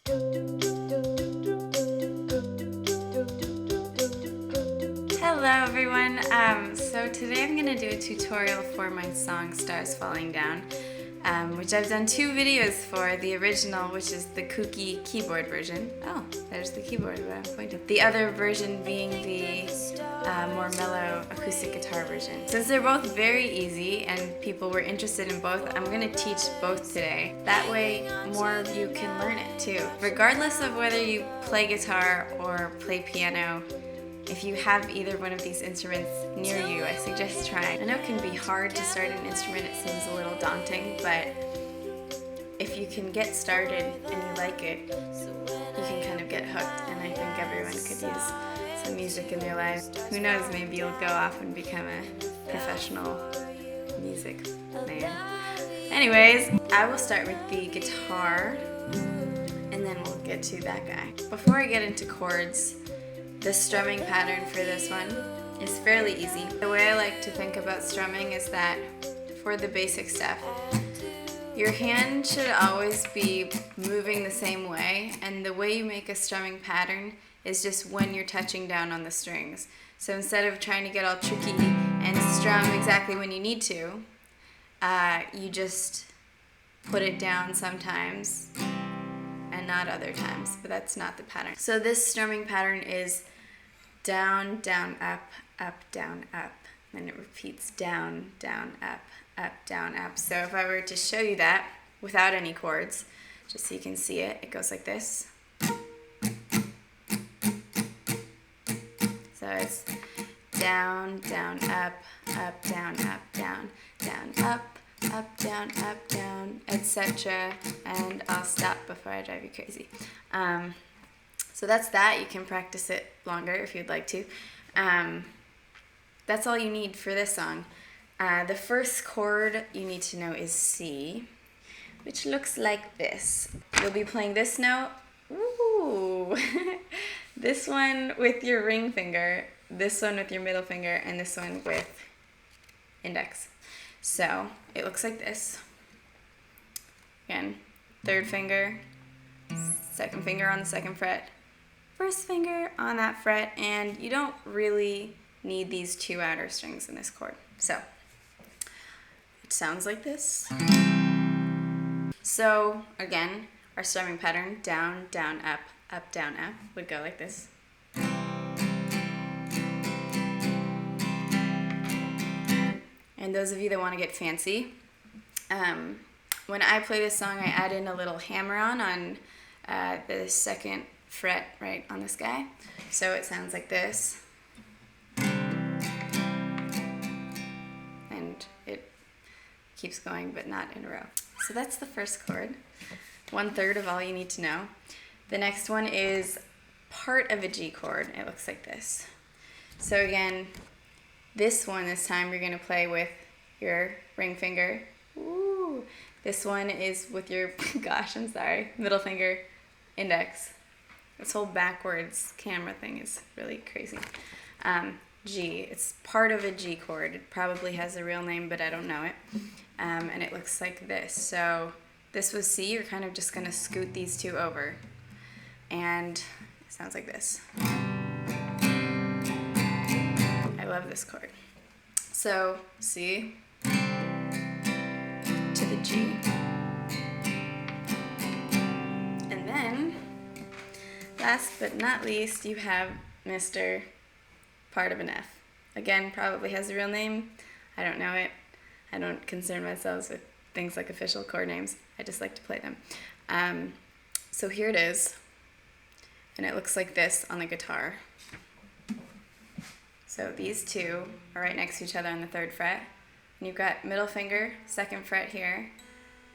Hello everyone, so today I'm going to do a tutorial for my song Stars Falling Down, which I've done 2 videos for. The original, which is the kooky keyboard version. Oh, there's the keyboard where I'm pointing. The other version being the more mellow acoustic guitar version. Since they're both very easy and people were interested in both, I'm going to teach both today. That way more of you can learn it too. Regardless of whether you play guitar or play piano, if you have either one of these instruments near you, I suggest trying. I know it can be hard to start an instrument, it seems a little daunting, but if you can get started and you like it, you can kind of get hooked, and I think everyone could use some music in their lives. Who knows, maybe you'll go off and become a professional music man. Anyways, I will start with the guitar, and then we'll get to that guy. Before I get into chords, the strumming pattern for this one is fairly easy. The way I like to think about strumming is that for the basic stuff, your hand should always be moving the same way, and the way you make a strumming pattern is just when you're touching down on the strings. So instead of trying to get all tricky and strum exactly when you need to, you just put it down sometimes and not other times, but that's not the pattern. So this strumming pattern is down, down, up, down, up. And it repeats down, down, up, down, up. So if I were to show you that without any chords, just so you can see it, it goes like this. So it's down, down, up, down, down, up, down, etc. And I'll stop before I drive you crazy. So that's that. You can practice it longer if you'd like to. That's all you need for this song. The first chord you need to know is C, which looks like this. You'll be playing this note, ooh, this one with your ring finger, this one with your middle finger, and this one with index. So it looks like this. Again, 3rd finger, 2nd finger on the 2nd fret, 1st finger on that fret, and you don't really need these 2 outer strings in this chord. So it sounds like this. So again, our strumming pattern, down, down, up, down, up, would go like this. And those of you that want to get fancy, when I play this song, I add in a little hammer-on the 2nd fret right on this guy. So it sounds like this. And it keeps going, but not in a row. So that's the first chord. 1/3 of all you need to know. The next one is part of a G chord. It looks like this. So again, this one this time you're going to play with your ring finger. Ooh. This one is with your, middle finger, index. This whole backwards camera thing is really crazy. G, it's part of a G chord. It probably has a real name, but I don't know it. And it looks like this. So this was C, you're kind of just going to scoot these 2 over. And it sounds like this. I love this chord. So C to the G. And then, last but not least, you have Mr. part of an F. Again, probably has a real name. I don't know it. I don't concern myself with things like official chord names. I just like to play them. So here it is. And it looks like this on the guitar. So these 2 are right next to each other on the 3rd fret. And you've got middle finger, 2nd fret here,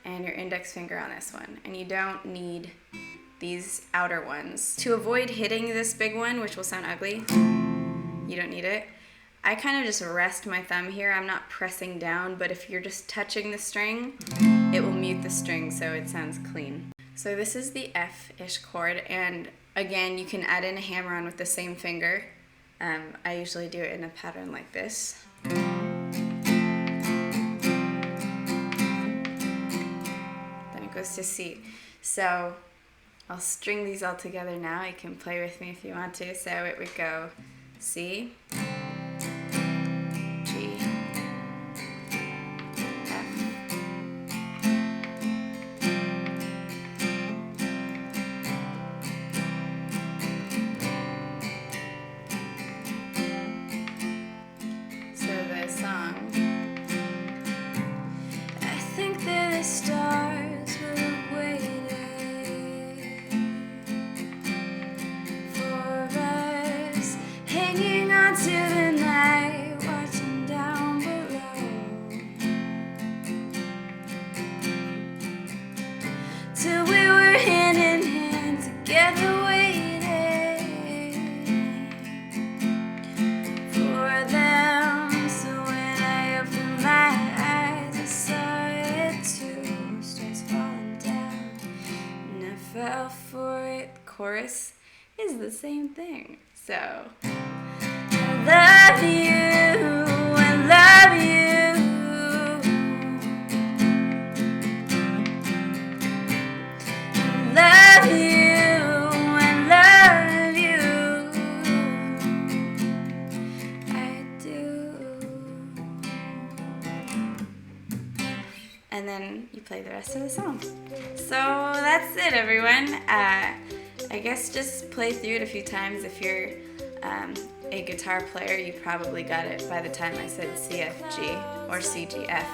and your index finger on this one. And you don't need these outer ones. To avoid hitting this big one, which will sound ugly, you don't need it. I kind of just rest my thumb here. I'm not pressing down, but if you're just touching the string, it will mute the string so it sounds clean. So this is the F-ish chord, and again, you can add in a hammer-on with the same finger. I usually do it in a pattern like this. Then it goes to C. So I'll string these all together now. You can play with me if you want to. So it would go C, G, F, so the song, I think that the stars would have waited for us, hanging on to the night, watching down below, till we were hand in hand together waiting for them. So when I opened my eyes, I saw it too, stars falling down, and I fell for it. The chorus is the same thing. So I love you, I love you, I love you, I love you, I do. And then you play the rest of the song. So that's it, everyone. I guess just play through it a few times. If you're a guitar player, you probably got it by the time I said C, F, G, or C, G, F.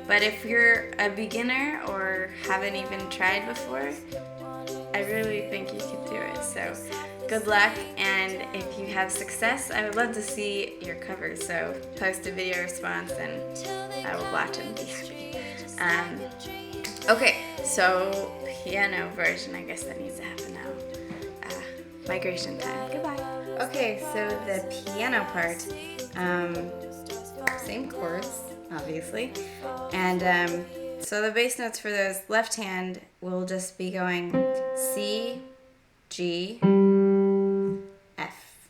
But if you're a beginner or haven't even tried before, I really think you could do it. So good luck, and if you have success, I would love to see your covers. So post a video response and I will watch and be happy. Okay, so piano version, I guess that needs to happen now. Migration time. Goodbye. Okay, so the piano part, same chords, obviously, and so the bass notes for those left hand will just be going C, G, F.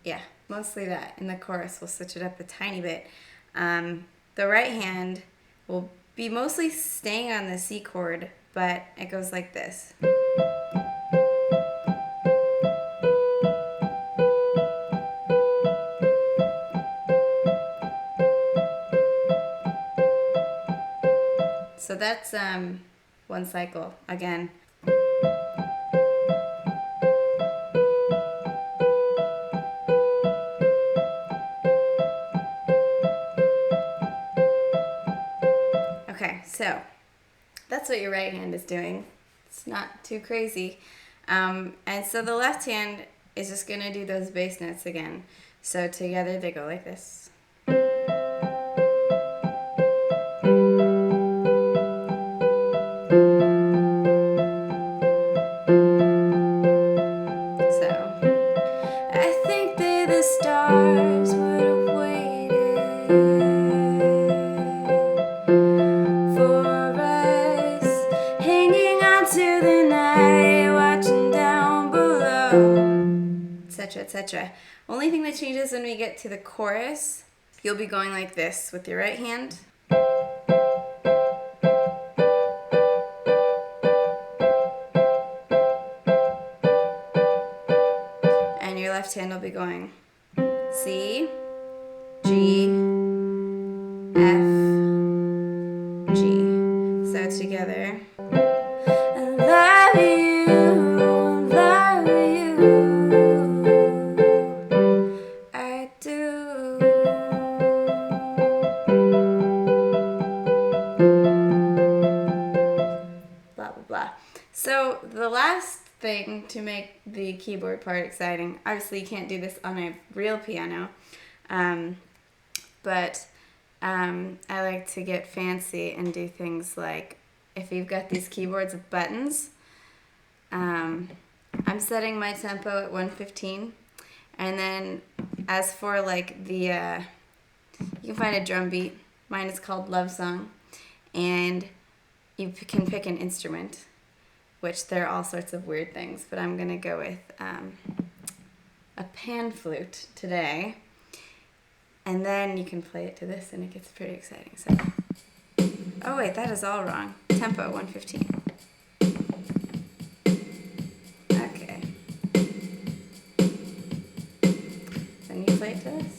Yeah, mostly that. In the chorus, we'll switch it up a tiny bit. The right hand will be mostly staying on the C chord, but it goes like this. So that's one cycle again. Okay, so that's what your right hand is doing. It's not too crazy. And so the left hand is just going to do those bass notes again. So together they go like this. Stars would have waited for us, hanging on to the night, watching down below, etc., etc. Only thing that changes when we get to the chorus, you'll be going like this with your right hand. And your left hand will be going C, G, F, G. So together. I love you, I do. Blah, blah, blah. So the last thing to make the keyboard part exciting, obviously you can't do this on a real piano, but I like to get fancy and do things like, if you've got these keyboards with buttons, I'm setting my tempo at 115, and then as for like the, you can find a drum beat, mine is called Love Song, and you can pick an instrument, which there are all sorts of weird things, but I'm going to go with a pan flute today. And then you can play it to this, and it gets pretty exciting. So, oh wait, that is all wrong. Tempo 115. play it to this?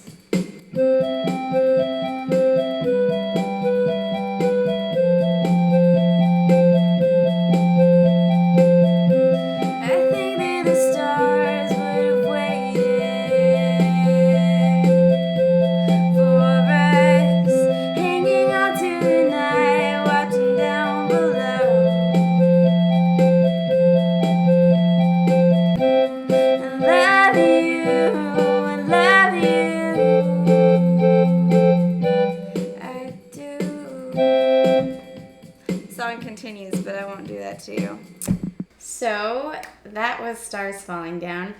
Song continues, but I won't do that to you. So that was Stars Falling Down.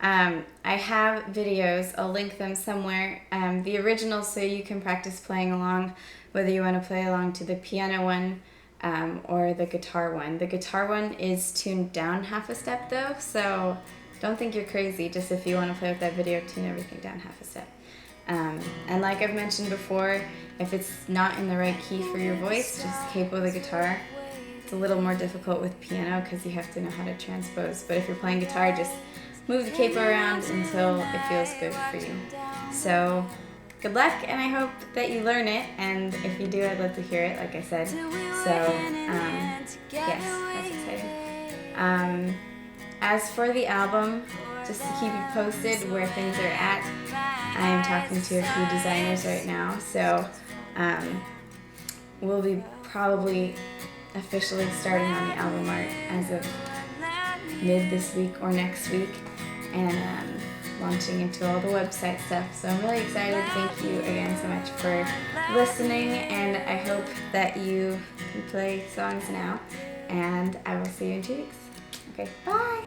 I have videos, I'll link them somewhere. The original, so you can practice playing along, whether you want to play along to the piano one or the guitar one. The guitar one is tuned down half a step though, so don't think you're crazy. Just if you want to play with that video, tune everything down half a step. And like I've mentioned before, if it's not in the right key for your voice, just capo the guitar. It's a little more difficult with piano because you have to know how to transpose. But if you're playing guitar, just move the capo around until it feels good for you. So good luck, and I hope that you learn it. And if you do, I'd love to hear it, like I said. So yes, that's exciting. As for the album, just to keep you posted where things are at, I am talking to a few designers right now, so we'll be probably officially starting on the album art as of mid this week or next week, and launching into all the website stuff. So I'm really excited. Thank you again so much for listening, and I hope that you can play songs now, and I will see you in 2 weeks. Okay, bye!